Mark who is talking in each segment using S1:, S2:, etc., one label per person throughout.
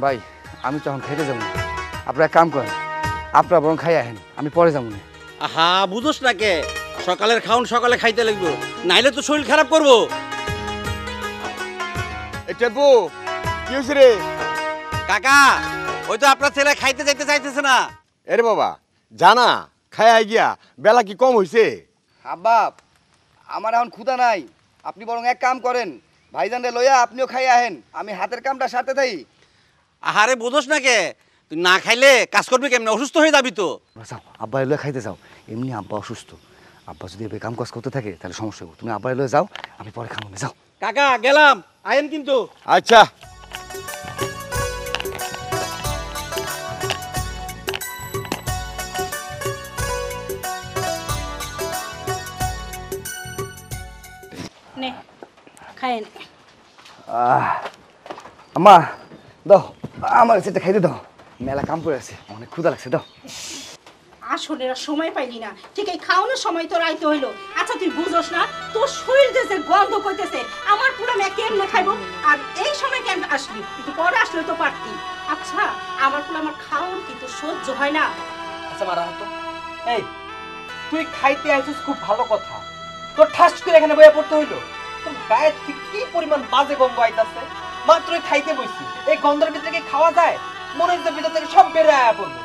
S1: ভাই আমি তো এখন খাইতে যাবো না, আপনারা কাম করেন, আপনারা বরং খাই আহেন, আমি পরে যাবো না।
S2: আহা বুঝোস না কে, সকালের খাউন সকালে খাইতে লাগবো, নাইলে তো শরীর খারাপ করবো।
S3: এটা গো কি হয়েছে রে?
S2: কাকা ওই তো আপনার ছেলে খাইতে যাইতে চাইতেছে না।
S3: এরে বাবা জানা খায় গিয়া, বেলা কি কম হয়েছে?
S1: আব্বা আমার এখন ক্ষুধা নাই, আপনি বরং এক কাম করেন, ভাইজানরে লইয়া আপনিও খাই আহেন, আমি হাতের কামটা সারতে থাই।
S2: আহারে বুঝোস না কে, তুই না খাইলে কাজ করবি কেমনে, অসুস্থ হয়ে যাবি তো।
S1: যাও আব্বা এলো খাইতে যাও, এমনি আব্বা অসুস্থ, আব্বা যদি এভাবে কাম কাজ করতে থাকে তাহলে সমস্যা হবে, তুমি আব্বা এলো যাও, আমি পরে খাবো না, যাও।
S2: কাকা গেলাম, আয়েন কিন্তু।
S3: আচ্ছা
S4: নে খায় নে।
S1: আম্মা দাও, আমার সেটা খাইতে দাও, মেলা কাম করে আছে, অনেক ক্ষুধা লাগছে, দাও।
S4: আসলে এরা সময় পাইলি না, ঠিক এই খাওয়ানোর সময় তোর আইতে হইলো। আচ্ছা তুই বুঝোস না, তোর শরীর দেশে গন্ধ কইতেছে, আমার পুরো মেয়ে কেমনে খাইবো, আর এই সময় কেন আসলি, একটু পরে আসলে তো পারতি। আচ্ছা আমার পুরো আমার খাওয়ান কি তোর সহ্য হয় না?
S5: আচ্ছা মারা হতো, এই তুই খাইতে আইছিস খুব ভালো কথা, তোর ঠাস করে এখানে বইয়া পড়তে হইলো? তোর গায়ের থেকে কি পরিমাণ বাজে গন্ধ আইতাছে, মাত্রই খাইতে বইছি, এই গন্ধের ভিতরে কি খাওয়া যায়? মনে হচ্ছে ভিতর থেকে সব বের আয়া পড়বে।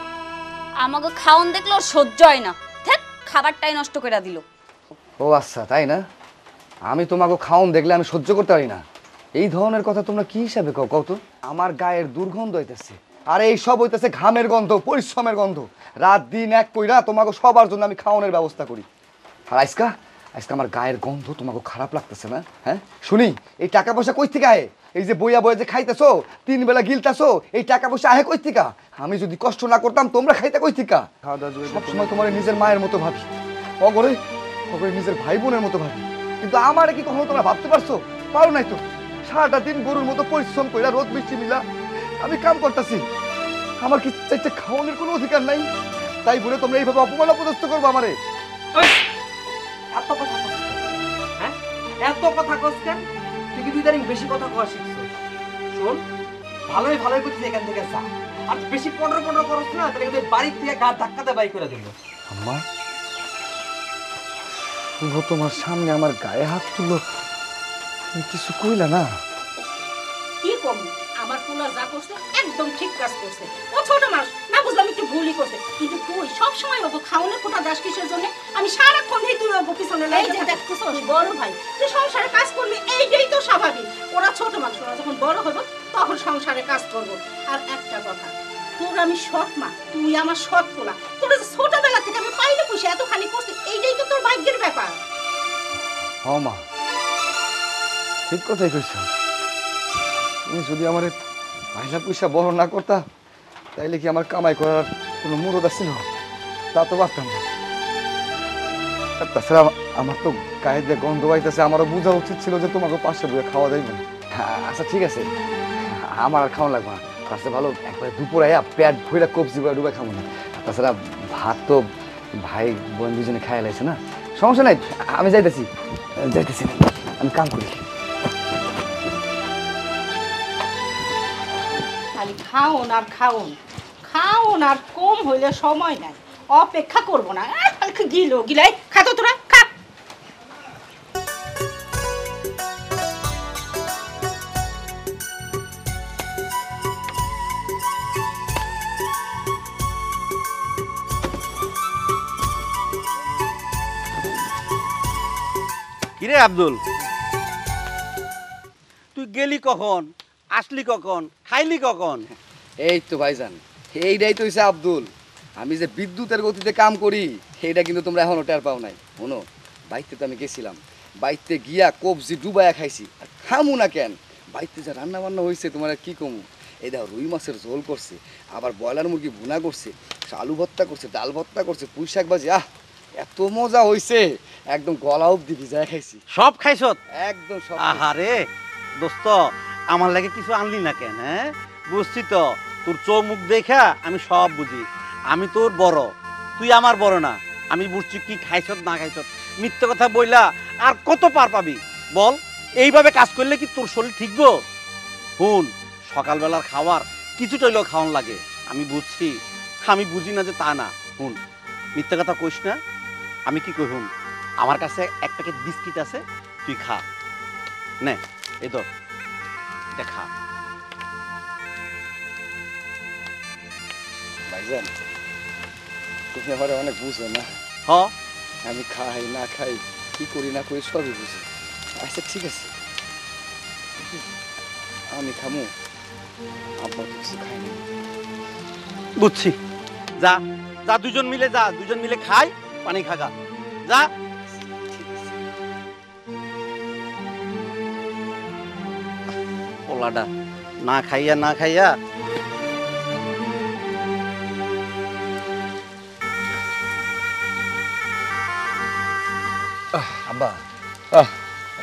S6: আমাকে খাওন দেখলো সহ্য হয় না, ঠিক খাবারটাই নষ্ট করে দিল।
S1: ও আচ্ছা তাই না, আমি তোমাকে খাওন দেখলে আমি সহ্য করতে পারি না, এই ধরনের কথা তোমরা কি হিসাবে কও কও তো? আমার গায়ের দুর্গন্ধ হইতেছে, আর এই সব হইতেছে ঘামের গন্ধ, পরিশ্রমের গন্ধ, রাত দিন এক কইরা তোমাকে সবার জন্য আমি খাওয়ানোর ব্যবস্থা করি, আর আজকা আজকে আমার গায়ের গন্ধ তোমাকে খারাপ লাগতেছে না? হ্যাঁ শুনি, এই টাকা পয়সা কই থেকে আহে? এই যে বইয়া বইয়া যে খাইতেছো, 3 বেলা গিলতাছো, এই টাকা পয়সা আহে কই থেকে? আমি যদি কষ্ট না করতাম তোমরা খাইতে কই থেকে? খাওয়া দাওয়া সবসময় তোমার নিজের মায়ের মতো ভাবি, অগরে অগরে নিজের ভাই বোনের মতো ভাবি, কিন্তু আমারে কি কখনো তোমরা ভাবতে পারছো? পারো নাই তো। সারাটা দিন গরুর মতো পরিশ্রম কইরা রোদ বৃষ্টি মিলা আমি কাম করতেছি, আমার কি চাইতে খাওয়ানোর কোনো অধিকার নাই? তাই বলে তোমরা এইভাবে অপমান অপদস্থ করবো আমারে?
S5: এত কথা কস কেন? হ্যাঁ এত কথা কস কেন? তুই কি ইদানিং বেশি কথা কওয়া শিখছিস? শোন, ভালোই ভালোই করছিস, এখান থেকে যা, আর বেশি পনেরো পনেরো করছ না, তাহলে কিন্তু বাড়ির থেকে গা ধাক্কাতে বাই করে দিল।
S1: আম্মা শুভ তোমার সামনে আমার গায়ে হাত তুলো, তুমি কিছু কইলা না?
S4: কি করবো, আমার পোলা যা করছে একদম ঠিক কাজ করছে, ও ছোট মানুষ না, বুঝলাম একটু ভুলই করছে, কিন্তু তুই সবসময় ওকে খাওয়ানোর কোটা দাস কিসের জন্য? আমি সারাক্ষণ ধরে তুই ওকে পিছনে লাগে দেখতেছ, বড় ভাই তুই সংসারে কাজ করবি, এইটাই তো স্বাভাবিক, ওরা ছোট মানুষ, ওরা যখন বড় হবো তখন সংসারে কাজ করবো। আর একটা কথা, তোর আমি সৎ মা, তুই আমার সৎ পোলা, তোর ছোটবেলা থেকে আমি পাইলে পুষে এতখানি করছি, এইটাই তো তোর ভাগ্যের ব্যাপার।
S1: হ মা, ঠিক কথাই কইছো, তুমি যদি আমার পয়সা পয়সা বড় না করতা তাইলে কি আমার কামাই করার কোনো মুরদ ছিল? তা তো পারতাম না। আর তাছাড়া আমার তো গায়ে দিয়ে গন্ধ পাইতেছে, আমারও বোঝা উচিত ছিল যে তোমাকে পাশে বইয়ে খাওয়া যাইবে না। আচ্ছা ঠিক আছে, আমার আর খাওয়া লাগবে না, তার ভালো একবারে দুপুরে আয়া পেট ভইরা কবজি করে ডুবে খাবো না। তাছাড়া ভাত তো ভাই বোন দুজনে খাইয়া লাইছে না, সমস্যা নাই, আমি যাইতেছি যাইতেছি, আমি কাম করি।
S4: খালি খাওন আর খাওন, খাওন আর কম হইলে সময় নাই, অপেক্ষা করবো না, গিলো গিলাই খাতো তোরা খা।
S2: কিরে আব্দুল, তুই গেলি কখন, আসলি কখন, খাইলি কখন?
S1: এই তো ভাইজান, এইটাই তো হইছে আব্দুল, আমি যে বিদ্যুতের গতিতে কাম করি সেইটা কিন্তু তোমরা এখনো টের পাও নাই। শোনো, বাইতে তো আমি গেছিলাম, বাইতে গিয়া কবজি ডুবাইয়া খাইছি, আর খামু না কেন? বাইতে যা রান্না বান্না হয়েছে তোমার কি কমু, এই দেখো রুই মাছের ঝোল করছে, আবার ব্রয়লার মুরগি ভুনা করছে, আলু ভর্তা করছে, ডাল ভর্তা করছে, পুঁই শাক ভাজি, এত মজা হয়েছে, একদম গলা অব্দি ভিজায় খাইছি।
S2: সব খাইছত?
S1: একদম সব।
S2: আহারে দোস্ত, আমার লাগে কিছু আনলি না কেন? হ্যাঁ বুঝছি তো, তোর চোখ মুখ দেখা আমি সব বুঝি, আমি তোর বড়, তুই আমার বড় না, আমি বুঝছি কি খাইছত না খাইছত। মিথ্যে কথা বইলা আর কত পার পাবি বল? এইভাবে কাজ করলে কি তোর শরীর ঠিকবো? হুন, সকালবেলার খাবার কিছুটা হইলেও খাওয়ান লাগে। আমি বুঝছি, আমি বুঝি না যে তা না। শুন, মিথ্যা কথা কইস না। আমি কি কই শুন, আমার কাছে এক প্যাকেট বিস্কিট আছে, তুই খা। নে এই ধর, এটা খা।
S1: ভাইজান তুমি আমার অনেক বুঝো না,
S2: হ,
S1: আমি খাই না খাই কি করি না করি সবই বুঝি। আচ্ছা ঠিক আছে, আমি খামু, আব্বা তো কিছু খাই না।
S2: বুঝছি। যা যা, দুজন মিলে যা, দুজন মিলে খাই, পানি খাগা যা। পোলাডা না খাইয়া না খাইয়া
S1: আব্বা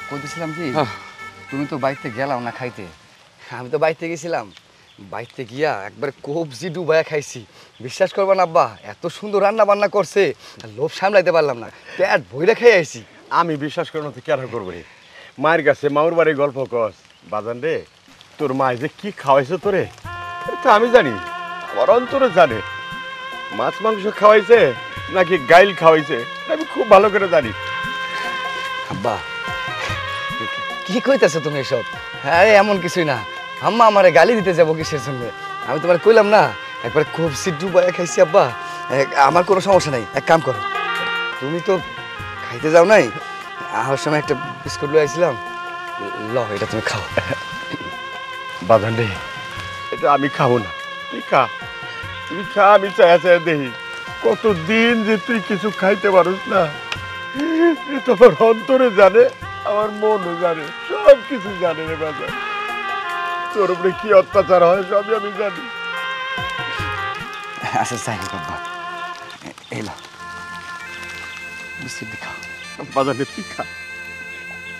S1: কইতেছিলাম কি, তুমি তো বাইতে গেলাম না খাইতে, আমি তো বাইতে গেছিলাম। বাইতে গিয়া একবার কবজি ডুবাইয়া খাইছি, বিশ্বাস করবা না আব্বা, এত সুন্দর রান্না বান্না করছে, লোভ সামলাইতে পারলাম না, পেট ভইরা খেয়ে আইছি।
S3: আমি বিশ্বাস করবো তুই কেন করবি? মায়ের কাছে মাউর বাড়ির গল্প কস বাজান রে, তোর মা যে কি খাওয়াইছে তোরে এটা আমি জানি, আমার অন্তরে জানে। মাছ মাংস খাওয়াইছে নাকি গাইল খাওয়াইছে আমি খুব ভালো করে জানি।
S1: আব্বা কি কইতেছো তুমি এসব? হ্যাঁ এমন কিছুই না, আম্মা আমারে গালি দিতে যাবো কিসের জন্য? আমি তোমার কইলাম না একবার কবজি ডুবাইয়া খাইছি আব্বা, আমার কোনো সমস্যা নাই। এক কাম করো, তুমি তো খাইতে যাও নাই, আসার সময় একটা বিস্কুট লয়ে আইছিলাম, ল এটা তুমি খাও।
S3: বাজান রে, এটা আমি খাবো না, তুই খা, তুই খা। আমি চায়া চায়া দেখি কতদিন যে তুই কিছু খাইতে পারিস না, তোমার অন্তরে জানে, আমার মনও জানে, সব কিছু জানে রে বাজান। তোর উপরে কি অত্যাচার হয় সবই আমি জানি।
S1: আচ্ছা যাই হোক আব্বা, এলো বিস্কুট দি খাও।
S3: বাজারে তুই খা,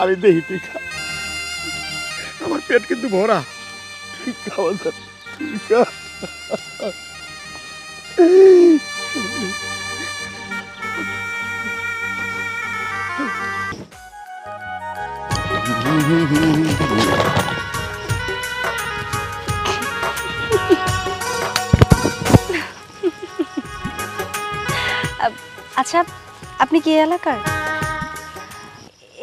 S3: আমি দেখি তুই খা, আমার পেট কিন্তু ভরা। তুই খা বাজার, তুই খা।
S7: আচ্ছা, আপনি কি এই এলাকার?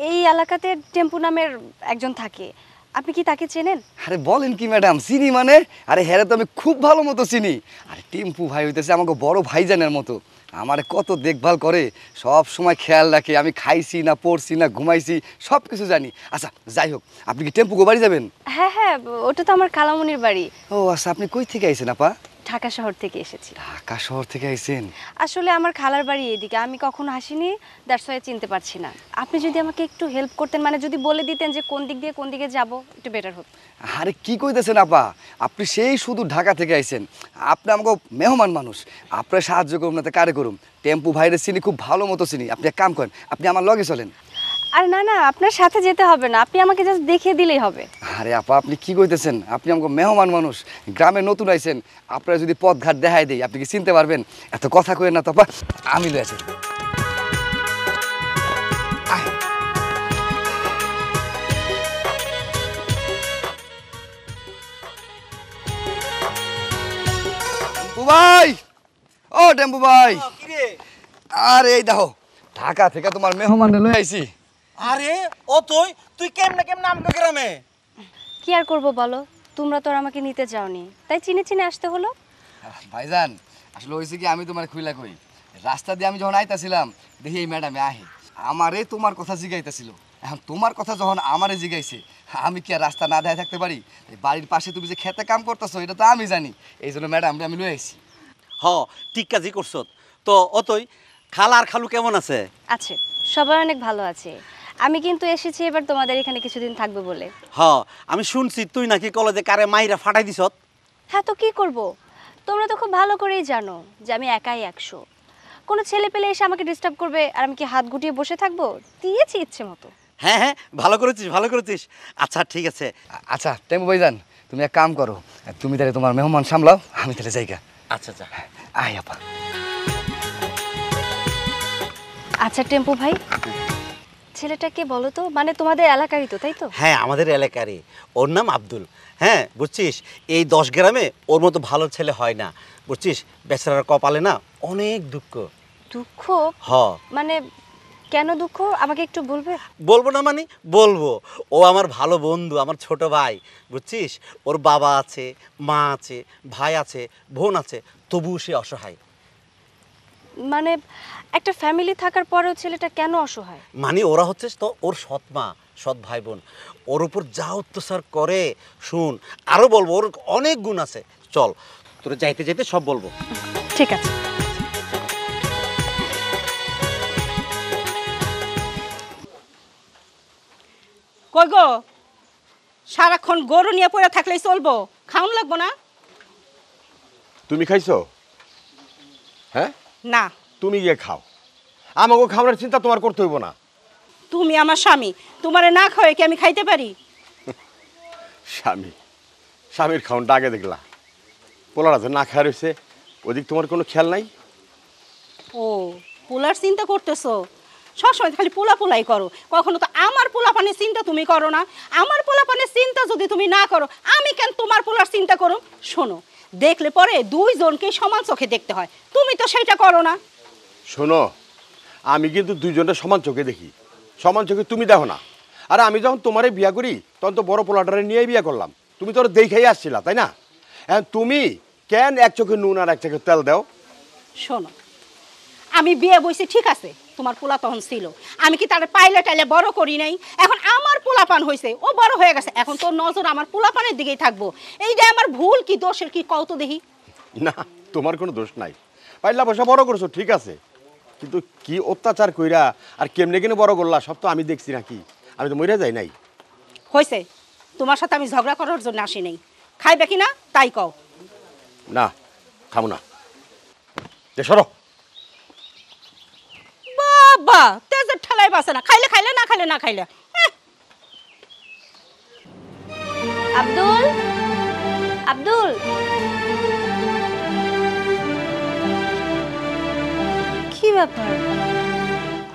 S7: এই এলাকাতে টেম্পু নামের একজন থাকে, আপনি কি তাকে চেনেন?
S1: আরে বলেন কি ম্যাডাম, চিনি মানে? আরে হ্যাঁ তো আমি খুব ভালো মতো চিনি। আরে টিম্পু ভাই হইতেছে আমাকে বড় ভাইজানের মতো, আমারে কত দেখভাল করে, সব সময় খেয়াল রাখে, আমি খাইছি না পড়ছি না ঘুমাইছি সব কিছু জানি। আচ্ছা যাই হোক, আপনি কি টেম্পু বাড়ি যাবেন?
S7: হ্যাঁ হ্যাঁ, ওটা তো আমার খালামুনির বাড়ি।
S1: ও আচ্ছা, আপনি কই থেকে আইছেন আপা?
S7: ঢাকা শহর থেকে এসেছি।
S1: ঢাকা শহর থেকে আইছেন?
S7: আসলে আমার খালার বাড়ি এদিকে, আমি কখনো আসিনি, দ্যাটস ওয়াই চিনতে পারছি না। আপনি যদি আমাকে একটু হেল্প করতেন, মানে যদি বলে দিতেন যে কোন দিক দিয়ে কোন দিকে যাব, একটু বেটার হতো।
S1: আরে কি কইতেছেন আপা, আপনি সেই শুধু ঢাকা থেকে আইছেন, আপনি আমাকে মেহমান মানুষ, আপনার সাহায্য করুন না তো কারে করুন? টেম্পু ভাইরে চিনি, খুব ভালো মতো চিনি। আপনি এক কাম করেন, আপনি আমার লগে চলেন।
S7: আর না না, আপনার সাথে যেতে হবে না, আপনি আমাকে জাস্ট দেখিয়ে দিলেই হবে।
S1: আরে আপা আপনি কি কইতেছেন? আপনি আমাকে মেহমান মানুষ, গ্রামে নতুন আইছেন, আপনারা যদি পথঘাট দেখাই দেই আপনি কি চিনতে পারবেন? এত কথা কইেন না তো আপা, আমি লয়ে আছি। টেম্পু ভাই, ও টেম্পু ভাই, আরে এই দেখো ঢাকা থেকে তোমার মেহমান লয়ে আইছি।
S2: আরে ও তুই কেমনে কেমনে আমগো গ্রামে?
S7: কি আর করবো বলো, তোমরা তো আর আমাকে নিতে চাওনি, তাই চিনে চিনে আসতে হলো।
S1: ভাইজান আসলে হয়েছে কি, আমি তোমার খুইলা কই, রাস্তা দিয়ে আমি যখন আইতাছিলাম দেখি এই ম্যাডামে আহে, আমারে তোমার কথা জিগাইতেছিল। এখন তোমার কথা যখন আমারে জিগাইছে, আমি কি আর রাস্তা না দেখায় থাকতে পারি? এই বাড়ির পাশে তুমি যে খেতে কাম করতেছো এটা তো আমি জানি, এই জন্য ম্যাডাম আমি লয়ে আইছি।
S2: হ, ঠিক কাজই করছ। তো অতই খালা আর খালু কেমন আছে?
S7: আছে, সবাই অনেক ভালো আছে। আমি কিন্তু এসেছি এবার তোমাদের এখানে কিছুদিন থাকবে বলে।
S2: হ, আমি শুনছি তুই নাকি কলেজে কারে মাইরা ফাটাই দিছত।
S7: হ্যাঁ, তো কি করব, তোমরা তো খুব ভালো করেই জানো যে আমি একাই 100। কোনো ছেলে পেলে এসে আমাকে ডিস্টার্ব করবে আর আমি কি হাত গুটিয়ে বসে থাকবো? দিয়েছি ইচ্ছে মতো।
S2: হ্যাঁ হ্যাঁ, ভালো করেছিস ভালো করেছিস। আচ্ছা ঠিক আছে।
S1: আচ্ছা টেম্পু ভাইজান তুমি এক কাম করো, তুমি তাহলে তোমার মেহমান সামলাও, আমি তাহলে যাইগা।
S2: আচ্ছা আচ্ছা,
S1: আয় আপা।
S7: আচ্ছা টেম্পু ভাই, ছেলেটাকে বলো তো, মানে তোমাদের এলাকারই তো, তাই তো?
S2: হ্যাঁ আমাদের এলাকারই, ওর নাম আব্দুল। হ্যাঁ বুঝছিস, এই 10 গ্রামে ওর মতো ভালো ছেলে হয় না, বুঝছিস? বেচারার কপালে না অনেক দুঃখ।
S7: দুঃখ?
S2: হ,
S7: মানে কেন দুঃখ আমাকে একটু বলবে?
S2: বলবো না মানে বলবো। ও আমার ভালো বন্ধু, আমার ছোট ভাই, বুঝছিস? ওর বাবা আছে, মা আছে, ভাই আছে, বোন আছে, তবুও সে অসহায়।
S7: মানে একটা ফ্যামিলি থাকার পরেও ছেলেটা কেন অসহায়?
S2: মানে ওরা হচ্ছে তো ওর সৎ মা, সৎ ভাই বোন, ওর উপর যা অত্যাচার করে। শুন, আরো বলবো, ওর অনেক গুণ আছে। চল তোরা যাইতে যাইতে সব বলবো।
S7: ঠিক আছে।
S4: কই গো, সারাক্ষণ গরু নিয়ে পড়ে থাকলেই চলবো? খাওন লাগবো না?
S3: তুমি খাইছো? হ্যাঁ,
S4: না।
S3: তুমি গিয়ে খাও, আমাকে খাওয়ার চিন্তা তোমার করতে হইব না।
S4: তুমি আমার স্বামী, তোমারে না খাওয়াই কি আমি খাইতে পারি?
S3: স্বামী, স্বামীর খাওয়ানটা আগে দেখলা, পোলার আছে না খাওয়া রয়েছে, ওদিক তোমার কোনো খেয়াল নাই?
S4: ও, পোলার চিন্তা করতেছো? সবসময় খালি পোলা পোলাই করো, কখনো তো আমার পোলা পানের চিন্তা তুমি করো না। আমার পোলা পানের চিন্তা যদি তুমি না করো, আমি কেন তোমার পোলার চিন্তা করো? শোনো, দেখলে পরে দুইজনকে সমান চোখে দেখতে হয়, তুমি তো সেটা করো না।
S3: শোনো, আমি কিন্তু দুইজনটা সমান চোখে দেখি, সমান চোখে তুমি দেখো না। আর আমি যখন তোমারে বিয়া করি তখন তো বড় পোলাটারে নিয়েই বিয়া করলাম, তুমি তো ওরা দেখেই আসছিলা, তাই না? এখন তুমি কেন এক চোখে নুন আর এক চোখে তেল দাও?
S4: শোনো, আমি বিয়ে বইছি ঠিক আছে, তোমার পোলা তখন ছিল, আমি কি তার পাইলে টাইলে বড় করি নাই? এখন আমার পোলাপান হয়েছে, ও বড় হয়ে গেছে, এখন তোর নজর আমার পোলাপানের দিকেই থাকবো। এইটা আমার ভুল কি দোষের কি কও তো দেখি?
S3: না, তোমার কোনো দোষ নাই, পাইলা বসা বড় করছো ঠিক আছে, কিন্তু কি অত্যাচার কইরা আর কেমনে কেনে বড় করলা সব তো আমি দেখছি নাকি? আমি তো মরে যাই নাই।
S4: হয়েছে, তোমার সাথে আমি ঝগড়া করার জন্য আসি নাই। খাইবে কি না তাই কও।
S3: না, খাবো না, যে সরো।
S4: বাবা, তেজের ঠেলায় বাসে না, খাইলে খাইলে, না খাইলে না খাইলে।
S7: আব্দুল, আব্দুল, কি ব্যাপার?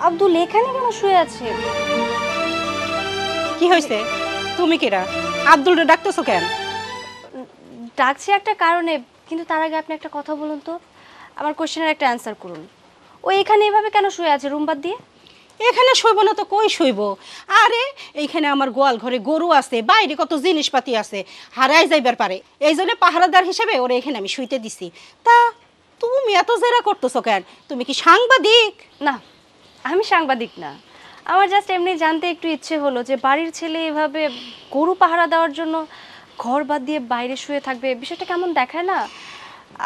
S7: আব্দুল এখানে কেন শুয়ে আছে?
S4: কি হয়েছে? তুমি কিরা আব্দুল ডাকতেছো কেন?
S7: ডাকছি একটা কারণে, কিন্তু তার আগে আপনি একটা কথা বলুন তো, আমার কোশ্চেনের একটা অ্যান্সার করুন। ও এখানে এভাবে কেন শুয়ে আছে রুম বাদ দিয়ে?
S4: এখানে শুইব না তো কই শুইব? আরে এইখানে আমার গোয়াল ঘরে গরু আছে, বাইরে কত জিনিসপাতি আছে, হারাই যাইবার পারে, এই জন্য পাহারাদার হিসেবে ওরে এখানে আমি শুইতে দিছি। তা তুমি এত জেরা করতেছো কেন? তুমি কি সাংবাদিক?
S7: না, আমি সাংবাদিক না, আমার জাস্ট এমনি জানতে একটু ইচ্ছে হলো যে বাড়ির ছেলে এভাবে গরু পাহারা দেওয়ার জন্য ঘর বাদ দিয়ে বাইরে শুয়ে থাকবে, বিষয়টা কেমন দেখায় না?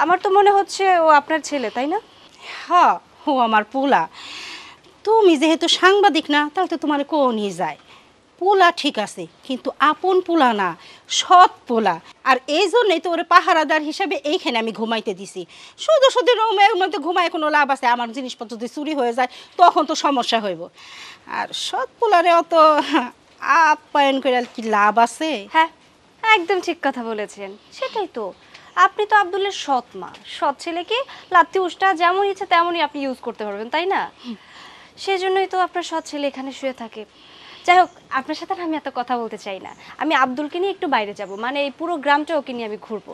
S7: আমার তো মনে হচ্ছে ও আপনার ছেলে, তাই না?
S4: হ্যাঁ, ও আমার পোলা। তুমি যেহেতু সাংবাদিক না, তাহলে তো তোমার কো নিয়ে যায়। পোলা ঠিক আছে, কিন্তু আপন পোলা না, সৎ পোলা। আর এই জন্যই তো ওরে পাহারাদার হিসেবে এইখানে আমি ঘুমাইতে দিছি। শুধু শুধু রুমের মধ্যে ঘুমায় কোনো লাভ আছে? আমার জিনিসপত্র যদি চুরি হয়ে যায় তখন তো সমস্যা হইব। আর সৎ পোলারে অত আপ্যায়ন করে কি লাভ আছে?
S7: হ্যাঁ, একদম ঠিক কথা বলেছেন। সেটাই তো, আপনি তো আব্দুলের সৎ মা, সৎ ছেলেকে লাত্তি উষ্টা যেমন ইচ্ছে তেমনই আপনি ইউজ করতে পারবেন, তাই না? সেজন্যই তো আপনার সৎ ছেলে এখানে শুয়ে থাকে। যাই হোক, আপনার সাথে আমি এত কথা বলতে চাই না, আমি আব্দুলকে নিয়ে একটু বাইরে যাব, মানে এই পুরো গ্রামটা ওকে নিয়ে আমি ঘুরবো।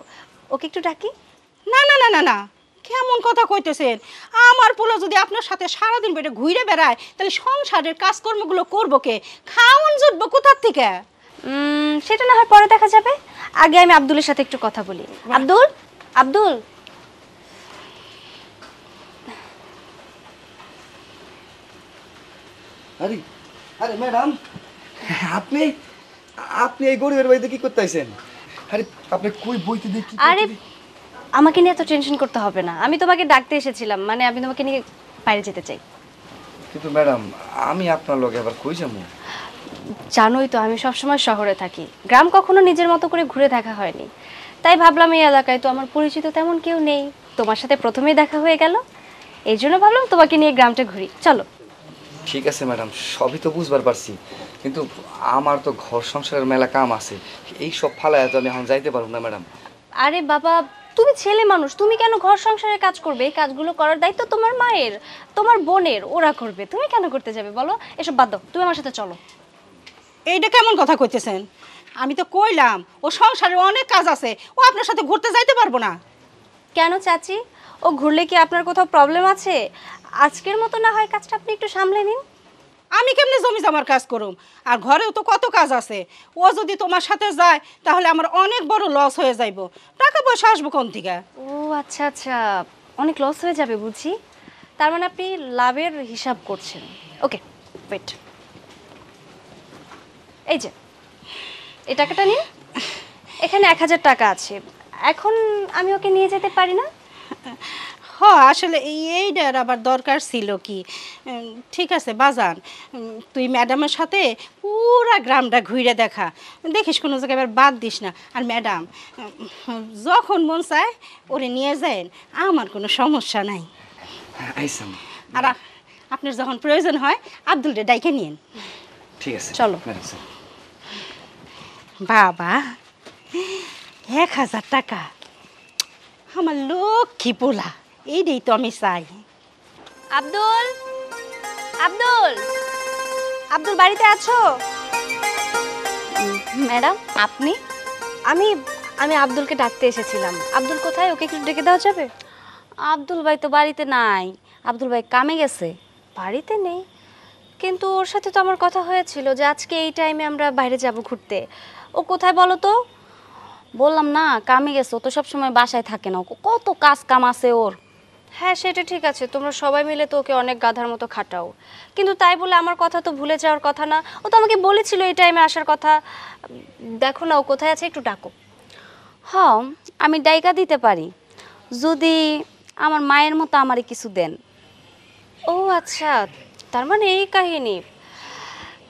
S7: ওকে একটু ডাকি?
S4: না না না না না, কেমন কথা কইতেছেন? আমার পোলা যদি আপনার সাথে সারাদিন বেটে ঘুরে বেড়ায়, তাহলে সংসারের কাজকর্মগুলো করবো কে? খাওয়ান জুটবো কোথার থেকে?
S7: সেটা না হয় পরে দেখা যাবে, আগে আমি আব্দুলের সাথে একটু কথা বলি। আব্দুল, আব্দুল,
S1: আরে আরে ম্যাডাম, আপনি আপনি এই গরিবের বাড়িতে কি করতে আইছেন? আরে আপনি কই বইতে দেখি?
S7: আরে আমাকে নিয়ে এত টেনশন করতে হবে না, আমি তোমাকে ডাকতে এসেছিলাম, মানে আমি তোমাকে নিয়ে বাইরে যেতে চাই।
S1: কিন্তু ম্যাডাম, আমি আপনার লগে আবার কই যাবো?
S7: জানোই তো আমি সবসময় শহরে থাকি, গ্রাম কখনো নিজের মতো করে ঘুরে দেখা হয়নি, তাই ভাবলাম এই এলাকায় তো আমার পরিচিত তেমন কেউ নেই, তোমার সাথে প্রথমেই দেখা হয়ে গেল, এই জন্য ভাবলাম তোমাকে নিয়ে গ্রামটা ঘুরি, চলো।
S1: ঠিক আছে ম্যাডাম, সবই তো বুঝবার পারছি, কিন্তু আমার তো ঘর সংসারের মেলা কাম আছে, এই সব ফালায় তো আমি এখন যাইতে পারবো না ম্যাডাম।
S7: আরে বাবা, তুমি ছেলে মানুষ, তুমি কেন ঘর সংসারের কাজ করবে? এই কাজগুলো করার দায়িত্ব তোমার মায়ের, তোমার বোনের, ওরা করবে। তুমি কেন করতে যাবে বলো? এসব বাদ দাও, তুমি আমার সাথে চলো।
S4: এইটা কেমন কথা কইতেছেন? আমি তো কইলাম ও সংসারে অনেক কাজ আছে, ও আপনার সাথে ঘুরতে যাইতে পারবো না।
S7: কেন চাচি, ও ঘুরলে কি আপনার কোথাও প্রবলেম আছে? আজকের মতো না হয় কাজটা আপনি একটু সামলে নিন।
S4: আমি কেমনে জমি জমার কাজ করুম? আর ঘরেও তো কত কাজ আছে। ও যদি তোমার সাথে যায় তাহলে আমার অনেক বড় লস হয়ে যাইব। টাকা পয়সা আসবো কোন থেকে?
S7: ও আচ্ছা আচ্ছা, অনেক লস হয়ে যাবে বুঝি। তার মানে আপনি লাভের হিসাব করছেন। ওকে ওয়েট, এই যে এই টাকাটা নিন, এখানে 1000 টাকা আছে। এখন আমি ওকে নিয়ে যেতে পারি না?
S4: আসলে এইটার আবার দরকার ছিল কি। ঠিক আছে বাজান, তুই ম্যাডামের সাথে পুরা গ্রামটা ঘুরে দেখা, দেখিস কোনো জায়গায় এবার বাদ দিস না। আর ম্যাডাম যখন মন চায় ওরে নিয়ে যায়, আমার কোনো সমস্যা নাই।
S1: আইসাম,
S4: আর আপনার যখন প্রয়োজন হয় আব্দুলরে ডাইকে নিন।
S1: ঠিক আছে
S7: চলো।
S4: বাবা 1000 টাকা, আমার লক্ষ্মী পোলা, এইটাই তো আমি চাই।
S7: আব্দুল, আব্দুল, আব্দুল বাড়িতে আছো? ম্যাডাম আপনি? আমি আমি আব্দুলকে ডাকতে এসেছিলাম। আব্দুল কোথায়? ওকে একটু ডেকে দেওয়া যাবে?
S6: আব্দুল ভাই তো বাড়িতে নাই, আব্দুল ভাই কামে গেছে।
S7: বাড়িতে নেই? কিন্তু ওর সাথে তো আমার কথা হয়েছিল যে আজকে এই টাইমে আমরা বাইরে যাব ঘুরতে। ও কোথায় বলো তো?
S6: বললাম না কামে গেছে, ও তো সবসময় বাসায় থাকে না, কত কাজ কাম আছে ওর।
S7: হ্যাঁ সেটা ঠিক আছে, তোমরা সবাই মিলে তো ওকে অনেক গাধার মতো খাটাও, কিন্তু তাই বলে আমার কথা তো ভুলে যাওয়ার কথা না। ও তো আমাকে বলেছিল এই টাইমে আসার কথা। দেখো না ও কোথায় আছে, একটু ডাকো।
S6: হ্যাঁ আমি ডাইকা দিতে পারি, যদি আমার মায়ের মতো আমারে কিছু দেন।
S7: ও আচ্ছা, তার মানে এই কাহিনী।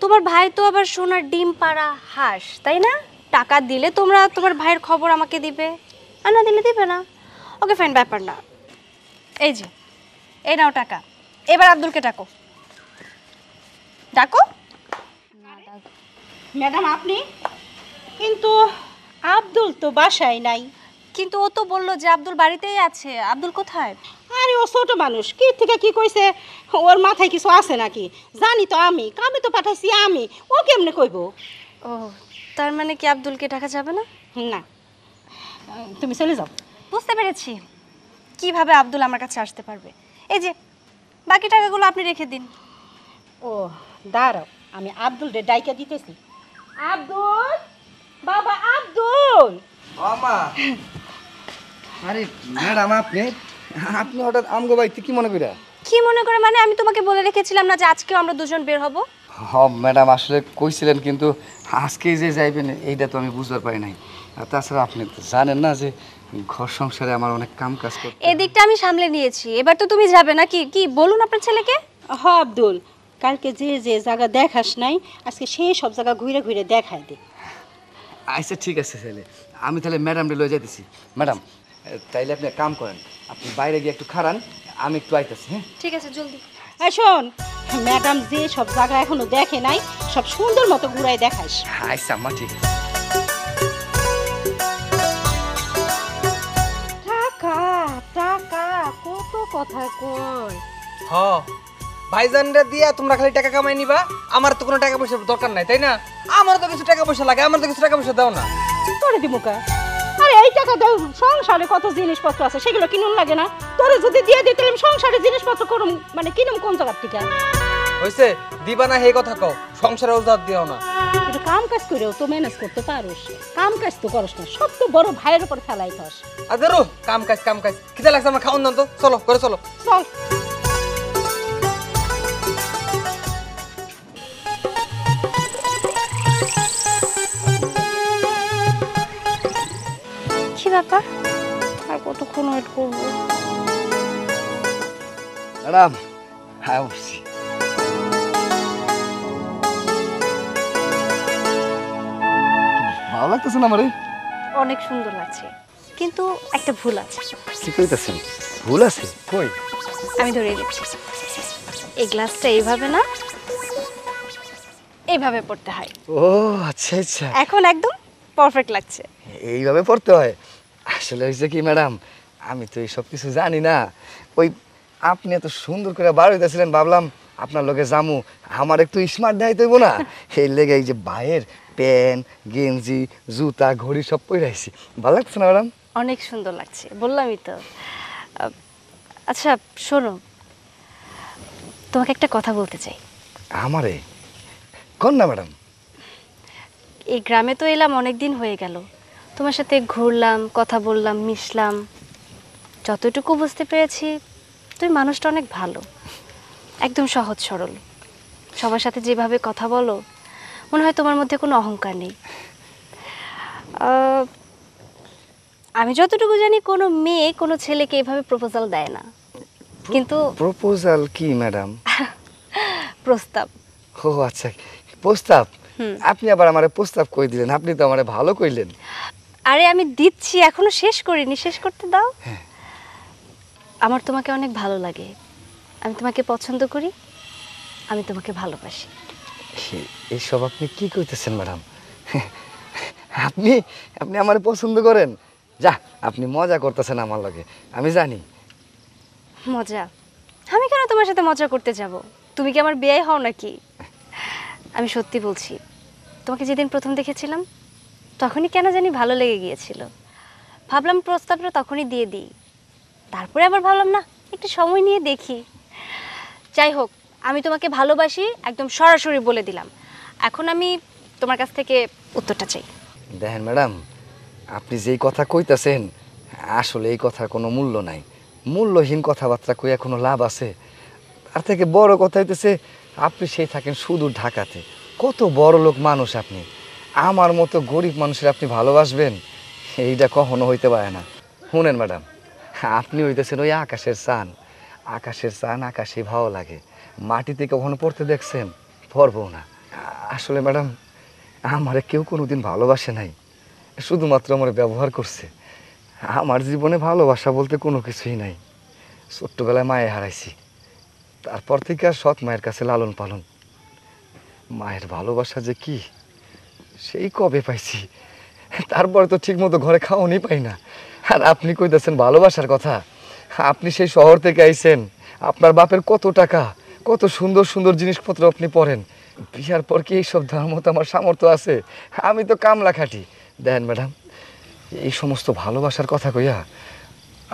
S7: তোমার ভাই তো আবার সোনার ডিম পাড়া হাঁস, তাই না? টাকা দিলে তোমরা তোমার ভাইয়ের খবর আমাকে দিবে, আর না দিলে দিবে না। ওকে ফাইন, ব্যাপার না। এই যে এই নাও টাকা, এবার আব্দুলকে ডাকো। ডাকো।
S4: ম্যাডাম আপনি? কিন্তু আব্দুল তো বাসায় নাই।
S7: কিন্তু ও তো বললো যে আব্দুল বাড়িতেই আছে। আব্দুল কোথায়?
S4: আরে ও ছোট মানুষ, কি থেকে কি কইছে, ওর মাথায় কিছু আছে নাকি? জানি তো আমি, কামে তো পাঠাইছি আমি, ও কেমনে কইব?
S7: ও তার মানে কি আব্দুলকে ডাকা যাবে না?
S4: না, তুমি চলে যাও।
S7: বুঝতে পেরেছি কিভাবে আব্দুল আমার কাছে আসতে পারবে। এই যে বাকি টাকাগুলো আপনি রেখে দিন।
S4: ও দাঁড়াও, আমি আব্দুল রে ডাইকা দিতেছি। আব্দুল, বাবা আব্দুল।
S1: মামা, আরে ম্যাডাম আপনি আপনি হঠাৎ আমগো বাড়িতে কি মনে কইরা?
S7: কি মনে করে মানে? আমি তোমাকে বলে রেখেছিলাম না যে আজকেও আমরা দুজন বের হব?
S1: হ ম্যাডাম, আসলে কইছিলেন, কিন্তু আজকে যে যাইবেন এইটা তো আমি বুঝতে পারি নাই। আর তাছাড়া আপনি তো জানেন না যে ঘর সংসারে আমার অনেক কাম কাজ করতে হয়।
S7: এদিকটা আমি সামলে নিয়েছি, এবার তো তুমি যাবে নাকি? কি বলুন আপনার ছেলেকে।
S4: হ আব্দুল, কালকে যে যে জায়গা দেখাস নাই আজকে সেই সব জায়গা ঘুরে ঘুরে দেখাই দে।
S1: আচ্ছা ঠিক আছে ছেলে, আমি তাহলে ম্যাডামরে লয়ে যাইতেছি। ম্যাডাম তাইলে আপনি এক কাম করেন, আপনি বাইরে গিয়ে একটু খাড়ান, আমি একটু আইতেছি। হ্যাঁ
S7: ঠিক আছে, জলদি।
S4: এই শোন, ম্যাডাম যে সব জায়গা এখনো দেখে নাই সব সুন্দর মতো ঘুরাই দেখাইস।
S1: আচ্ছা আম্মা, ঠিক আছে।
S4: টাকা টাকা কত কথা কয়।
S5: হ ভাইজানরা দিয়া তোমরা খালি টাকা কামাই নিবা, আমার তো কোনো টাকা পয়সার দরকার নাই, তাই না? আমার তো কিছু টাকা পয়সা লাগে, আমার তো কিছু টাকা পয়সা দাও না।
S4: তোরে দিমুকা? আরে এই টাকা দাও, সংসারে কত জিনিসপত্র আছে সেগুলো কিনুন লাগে না? তোরে যদি দিয়ে দিই তাহলে সংসারে জিনিসপত্র করুম, মানে কিনুম কোন জায়গার থেকে?
S5: হইছে দিবা না হে কথা কও, সংসারে ওজাত দিও না।
S4: কিন্তু কাম কাজ করেও তো ম্যানেজ করতে পারোস, কাম কাজ তো করস না, সব তো বড় ভাইয়ের উপর ফেলাই খাস।
S5: আদারো কাম কাজ কাম কাজ, খিদে লাগছে আমার, খাওন দাও তো, চলো করে চলো।
S4: চল।
S7: কি ব্যাপার? আর কতক্ষণ ওয়েট করবো?
S1: ম্যাডাম হ্যাঁ উঠছি। ভালো লাগতেছে না আমারে?
S7: অনেক সুন্দর লাগছে, কিন্তু একটা ভুল আছে।
S1: কি কইতাছেন? ভুল আছে? কই?
S7: আমি ধরে দিচ্ছি। এই গ্লাসটা এইভাবে না, এইভাবে পড়তে হয়।
S1: ও আচ্ছা আচ্ছা,
S7: এখন একদম পারফেক্ট লাগছে।
S1: এইভাবে পড়তে হয়? আসলে হয়েছে কি ম্যাডাম, আমি তো এই সব কিছু জানি না। ওই আপনি এত সুন্দর করে বার হইতেছিলেন, ভাবলাম আপনার লগে জামু, আমার একটু স্মার্ট দেখাইতে হইব না, এই লেগে এই যে ভাইয়ের প্যান্ট গেঞ্জি জুতা ঘড়ি সব পরে আইছি। ভালো লাগছে না ম্যাডাম?
S7: অনেক সুন্দর লাগছে, বললামই তো। আচ্ছা শোনো, তোমাকে একটা কথা বলতে চাই।
S1: আমারে কোন না ম্যাডাম?
S7: এই গ্রামে তো এলাম অনেক দিন হয়ে গেল, তোমার সাথে ঘুরলাম, কথা বললাম, মিশলাম। যতটুকু বুঝতে পেরেছি তুমি মানুষটা অনেক ভালো, একদম সহজ সরল। সবার সাথে যেভাবে কথা বলো মনে হয় তোমার মধ্যে কোনো অহংকার নেই। আমি যতটুকু জানি কোনো মেয়ে কোনো ছেলেকে এভাবে প্রপোজাল দেয় না, কিন্তু
S1: প্রপোজাল কি ম্যাডাম?
S7: প্রস্তাব।
S1: ও আচ্ছা, প্রস্তাব। আপনি আবার আমারে প্রস্তাব কই দিলেন? আপনি তো আমারে ভালো কইলেন।
S7: আরে আমি দিচ্ছি, এখনো শেষ করিনি, শেষ করতে দাও। আমার তোমাকে অনেক ভালো লাগে, আমি তোমাকে পছন্দ করি, আমি তোমাকে ভালোবাসি।
S1: এইসব আপনি কি কইতেছেন ম্যাডাম? আপনি আপনি আমারে পছন্দ করেন? যা, আপনি মজা করতেছেন আমার লগে, আমি জানি।
S7: মজা? আমি কেন তোমার সাথে মজা করতে যাব? তুমি কি আমার বিয়ে হও নাকি? আমি সত্যি বলছি, তোমাকে যেদিন প্রথম দেখেছিলাম তখনই কেন জানি ভালো লেগে গিয়েছিল। ভাবলাম প্রস্তাবটা তখনই দিয়ে দিই, তারপরে আবার ভাবলাম না, একটু সময় নিয়ে দেখি। যাই হোক, আমি তোমাকে ভালোবাসি একদম সরাসরি বলে দিলাম। এখন আমি তোমার কাছ থেকে উত্তরটা চাই।
S1: দেখেন ম্যাডাম, আপনি যেই কথা কইতাছেন আসলে এই কথার কোনো মূল্য নাই। মূল্যহীন কথাবার্তা কইয়া কোনো লাভ আছে? তার থেকে বড় কথা হইতেছে আপনি সেই থাকেন শুধু ঢাকাতে, কত বড় লোক মানুষ আপনি, আমার মতো গরিব মানুষের আপনি ভালোবাসবেন? এইটা কখনো হইতে পারে না। শুনেন ম্যাডাম, আপনি হইতেছেন ওই আকাশের চান, আকাশের চান আকাশে ভালো লাগে, মাটিতে কখনো পড়তে দেখছেন? পড়বো না। আসলে ম্যাডাম, আমারে কেউ কোনোদিন ভালোবাসে নাই, শুধুমাত্র আমার ব্যবহার করছে। আমার জীবনে ভালোবাসা বলতে কোনো কিছুই নাই। ছোট্টবেলায় মায়ে হারাইছি, তারপর থেকে আর সৎ মায়ের কাছে লালন পালন। মায়ের ভালোবাসা যে কি সেই কবে পাইছি, তারপরে তো ঠিক মতো ঘরে খাওয়ানি পাই না। আর আপনি কইতেছেন ভালোবাসার কথা? আপনি সেই শহর থেকে আইছেন, আপনার বাপের কত টাকা, কত সুন্দর সুন্দর জিনিসপত্র আপনি পরেন, বিয়ার পর কি এইসব দেওয়ার মতো আমার সামর্থ্য আছে? আমি তো কামলা খাটি। দেখেন ম্যাডাম, এই সমস্ত ভালোবাসার কথা কইয়া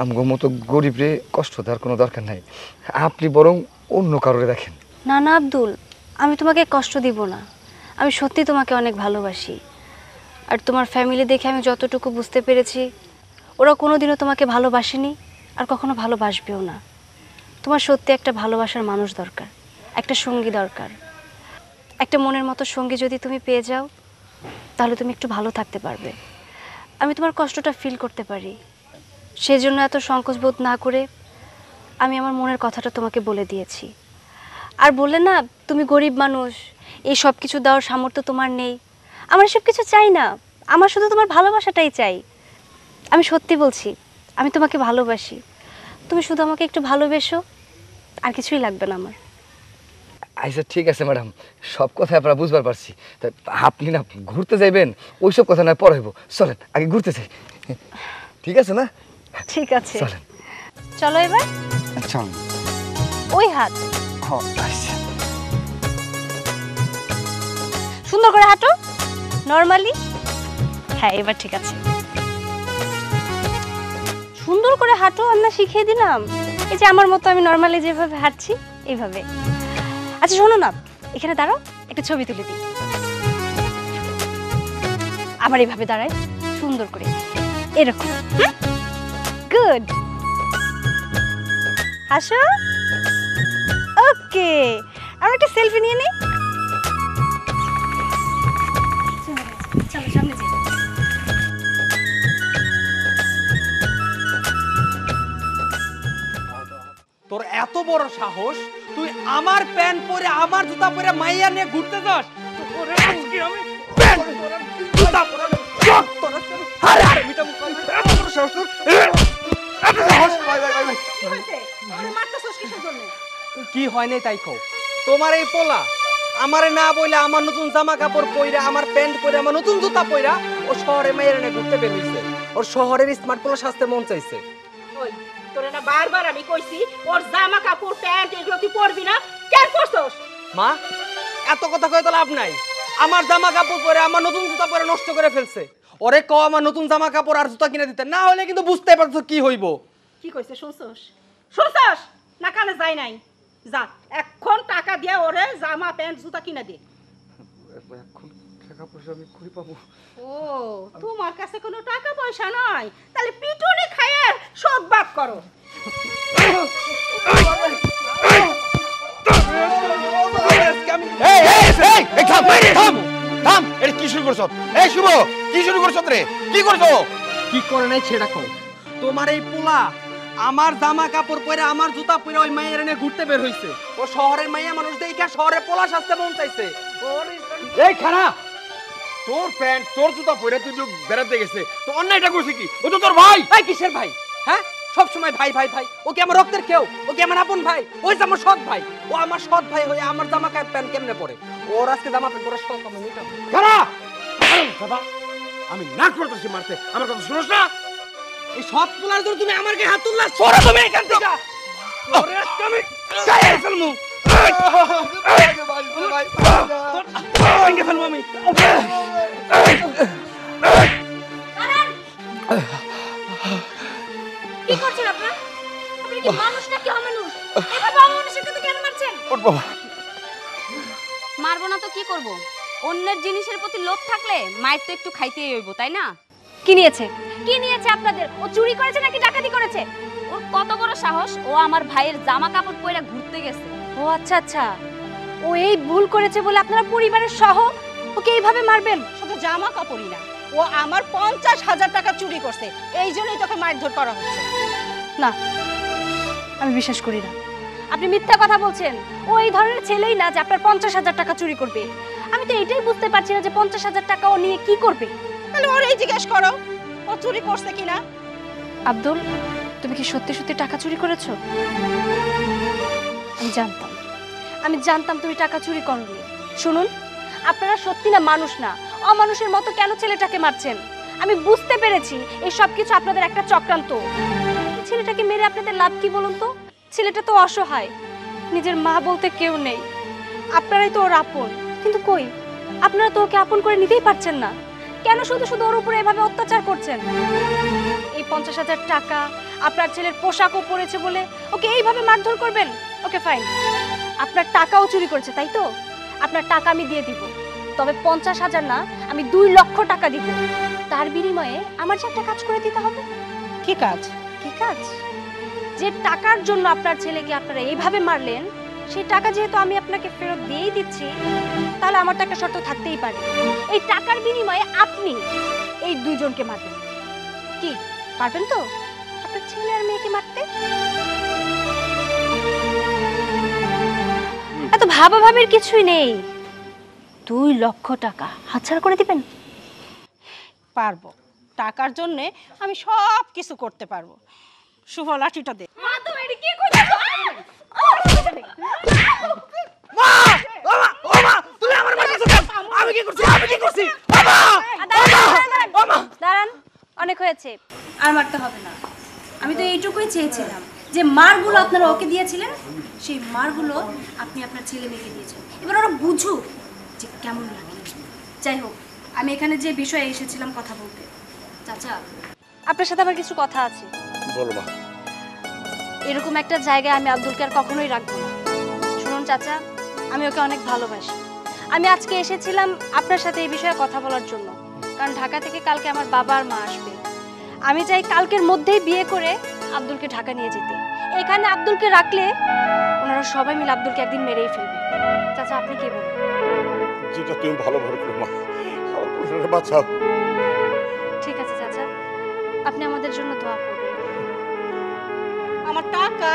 S1: আমগো মতো গরিবরে কষ্ট দেওয়ার কোনো দরকার নাই। আপনি বরং অন্য কারোরে দেখেন।
S7: না না আব্দুল, আমি তোমাকে কষ্ট দিব না, আমি সত্যি তোমাকে অনেক ভালোবাসি। আর তোমার ফ্যামিলি দেখে আমি যতটুকু বুঝতে পেরেছি, ওরা কোনোদিনও তোমাকে ভালোবাসেনি আর কখনো ভালোবাসবেও না। তোমার সত্যি একটা ভালোবাসার মানুষ দরকার, একটা সঙ্গী দরকার। একটা মনের মতো সঙ্গী যদি তুমি পেয়ে যাও তাহলে তুমি একটু ভালো থাকতে পারবে। আমি তোমার কষ্টটা ফিল করতে পারি, সেজন্য এত সংকোচ বোধ না করে আমি আমার মনের কথাটা তোমাকে বলে দিয়েছি। আর বললে না তুমি গরিব মানুষ, এই সব কিছু দেওয়ার সামর্থ্য তোমার নেই, আমার এসব কিছু চাই না, আমার শুধু তোমার ভালোবাসাটাই চাই। আমি সত্যি বলছি, আমি তোমাকে ভালোবাসি, তুমি শুধু আমাকে একটু ভালোবেসো, আর কিছুই লাগবে না আমার।
S1: আচ্ছা ঠিক আছে ম্যাডাম, সব কথা আপনারা বুঝবার পারছি। তা আপনি না ঘুরতে যাইবেন, ওইসব কথা না পরে হইব, চলেন আগে ঘুরতে যাই। ঠিক আছে না?
S7: ঠিক আছে,
S1: চলেন।
S7: চলো এবার।
S1: চলেন।
S7: ওই হাত
S1: আচ্ছা।
S7: সুন্দর করে হাঁটো, নরমালি। হ্যাঁ এবার ঠিক আছে, সুন্দর করে হাঁটো। আমরা শিখিয়ে দিলাম, এই যে আমার মতো আমি নরমালি যেভাবে হাঁটছি এইভাবে। আচ্ছা শোনো না, এখানে দাঁড়াও, একটা ছবি তুলে দিই। আবার এইভাবে দাঁড়াই সুন্দর করে, এরকম। গুড, হাসো। ওকে, আমরা একটা সেলফি নিয়ে নিই। চলো সামনে যাই।
S5: তোর এত বড় সাহস, তুই আমার প্যান্ট পরে আমার জুতা পরে মাইয়া নিয়ে ঘুরতে যাস? তোরে আজকে আমি প্যান্ট পরে জুতা পরে চক তোরে আরে আরে মিটা মুখ এত বড় সাহস তোর, এত সাহস। ভাই ভাই ভাই
S4: কি হইছে? ওরে মারতেছস কিসের জন্য?
S5: কি হয় নাই তাই কও। তোমার এই পোলা আমারে না বইলে আমার নতুন জামা কাপড় পইরা, আমার প্যান্ট পরে, আমার নতুন জুতা পইরা ও শহরে মাইয়া নিয়ে ঘুরতে বের হইছে। ওর শহরের স্মার্ট পোলা সাজতে মন চাইছে।
S4: ওই তোরে না বারবার আমি কইছি ওর জামা কাপড় প্যান্ট এগুলো তুই পরবি না, কেন করছস?
S5: মা এত কথা কয়ে তো লাভ নাই। আমার জামা কাপড় পরে আমার নতুন জুতা পরে নষ্ট করে ফেলছে। ওরে কও আমার নতুন জামা কাপড় আর জুতা কিনে দিতে, না হলে কিন্তু বুঝতে পারছো কি হইব।
S4: কি কইছে শুনছস? শুনছস না কানে যায় নাই? যা এখন টাকা দিয়ে ওরে জামা প্যান্ট জুতা কিনে দে।
S1: এখন টাকা পয়সা আমি কই পাবো?
S4: ও তোমার কাছে কোনো টাকা পয়সা নাই, তাহলে পিটুনি খায় সব বাপ করো।
S3: কি শুরু করছ? এই শুভ, কি শুরু করছ রে? কি করছো?
S5: কি করে নাই সেটা কও। তোমার এই পোলা আমার জামা কাপড় পরে আমার জুতা পরে ওই মাইয়ের এনে ঘুরতে বের হইছে। ও শহরের মাইয়া মানুষ দেখে শহরে পোলা সাজতে মন চাইছে। ওর
S3: এই খানা, তোর প্যান্ট তোর জুতা পরে তুই বেড়াতে গেছে, তো অন্যায়টা করছে কি? ও তো তোর ভাই।
S5: ভাই কিসের ভাই? হ্যাঁ সব সময় ভাই ভাই ভাই। ও কি আমার রক্তের কেউ? ও কি আমার আপন ভাই? ওই যে আমার সৎ ভাই। ও আমার সৎ ভাই হয়ে আমার জামা প্যান্ট কেমনে পরে? ওর আজকে জামা প্যান্ট পরে সৎ আমি মিটাবো।
S3: খানা, দাদা আমি না করতেছি মারতে, আমার কথা শুনোস না?
S5: এই সৎ পোলার জন্য তুমি আমার গায়ে হাত তুললা? সরো তুমি এখান থেকে। ওরে আজকে আমি গায়ে ফেলমু। ভেঙে ফেলবো আমি।
S7: কি করছেন আপনারা? আপনি কি মানুষ নাকি অমানুষ? এভাবে অমানুষের সাথে কেন মারছেন?
S3: ওর বাবা,
S6: মারবো না তো কি করব? অন্যের জিনিসের প্রতি লোভ থাকলে মায়ের তো একটু খাইতেই হইব, তাই না?
S7: কি নিয়েছে? কি নিয়েছে আপনাদের? ও চুরি করেছে নাকি ডাকাতি করেছে?
S6: ওর কত বড় সাহস, ও আমার ভাইয়ের জামা কাপড় পরে ঘুরতে গেছে।
S7: ও আচ্ছা আচ্ছা, ও এই ভুল করেছে বলে আপনারা পরিবারের সহ ওকে এইভাবে মারবেন?
S4: শুধু জামা কাপড়ই না, ও আমার 50,000 টাকা চুরি করছে, এই জন্যই তোকে মারধর করা হচ্ছে।
S7: না, আমি বিশ্বাস করি না। আপনি মিথ্যা কথা বলছেন। ও এই ধরনের ছেলেই না যে আপনার 50,000 টাকা চুরি করবে। আমি তো এটাই বুঝতে পারছি না যে 50,000 টাকা ও নিয়ে কি করবে।
S4: তাহলে ওরই জিজ্ঞেস করো ও চুরি করছে কিনা।
S7: আব্দুল, তুমি কি সত্যি সত্যি টাকা চুরি করেছো? আমি জানতাম তুমি টাকা চুরি করোনি। শুনুন, আপনারা সত্যি না মানুষ না, অমানুষের মতো কেন ছেলেটাকে মারছেন? আমি বুঝতে পেরেছি এই সব কিছু আপনাদের একটা চক্রান্ত। ছেলেটাকে মেরে আপনাদের লাভ কি বলুন তো? ছেলেটা তো অসহায়, নিজের মা বলতে কেউ নেই। আপনারাই তো ওর আপন, কিন্তু কই, আপনারা তো ওকে আপন করে নিতেই পারছেন না। কেন শুধু শুধু ওর উপরে এভাবে অত্যাচার করছেন? এই 50,000 টাকা আপনার ছেলের পোশাকও পরেছে বলে ওকে এইভাবে মারধর করবেন? ওকে ফাইন, আপনার টাকাও চুরি করেছে তাই তো? আপনার টাকা আমি দিয়ে দিব, তবে 50,000 না, আমি 2 লক্ষ টাকা দিব। তার বিনিময়ে আমার যে একটা কাজ করে দিতে হবে।
S4: কি কাজ?
S7: কি কাজ? যে টাকার জন্য আপনার ছেলেকে আপনারা এইভাবে মারলেন, সেই টাকা যেহেতু আমি আপনাকে ফেরত দিয়েই দিচ্ছি, তাহলে আমার তো একটা শর্ত থাকতেই পারে। এই টাকার বিনিময়ে আপনি এই দুইজনকে মারবেন। কি পারবেন তো আপনার ছেলে আর মেয়েকে মারতে? এত ভাবাভাবির কিছুই নেই। 2 লক্ষ টাকা হাতছাড়া করে দিবেন?
S4: পারবো, টাকার জন্য আমি সব কিছু করতে পারবো। শুভ লাঠিটা দে।
S7: মা, তুমি এটা কি করছো?
S5: মা! ও মা! ও মা! তুমি আমার মারতেছো কেন? আমি কি করছি? আমি কি করছি? বাবা!
S7: দাঁড়ান, অনেক হয়েছে, আর মারতে হবে না। আমি তো এইটুকুই চেয়েছিলাম যে মারগুলো আপনারা ওকে দিয়েছিলেন, সেই মারগুলো আপনি আপনার ছেলে মেয়েকে দিয়েছেন। এবার ওরা বুঝুক যে কেমন লাগে। যাই হোক, আমি এখানে যে বিষয়ে এসেছিলাম কথা বলতে। চাচা, আপনার সাথে আমার কিছু কথা আছে।
S3: বলো মা।
S7: এরকম একটা জায়গায় আমি আব্দুলকে আর কখনোই রাখবো না। শুনুন চাচা, আমি ওকে অনেক ভালোবাসি। আমি আজকে এসেছিলাম আপনার সাথে এই বিষয়ে কথা বলার জন্য, কারণ ঢাকা থেকে কালকে আমার বাবা আর মা আসবে। আমি চাই কালকের মধ্যেই বিয়ে করে আব্দুলকে ঢাকা নিয়ে যেতে। এখানে আব্দুলকে রাখলে ওনারা সবাই মিলে আব্দুলকে একদিন মেরেই ফেলবে। চাচা, আপনি কি বলেন?
S3: যেটা তুমি ভালো মনে করো মা, আমার পুত্রকে বাঁচাও।
S7: ঠিক আছে চাচা, আপনি আমাদের জন্য দোয়া করবেন।
S4: আমার টাকা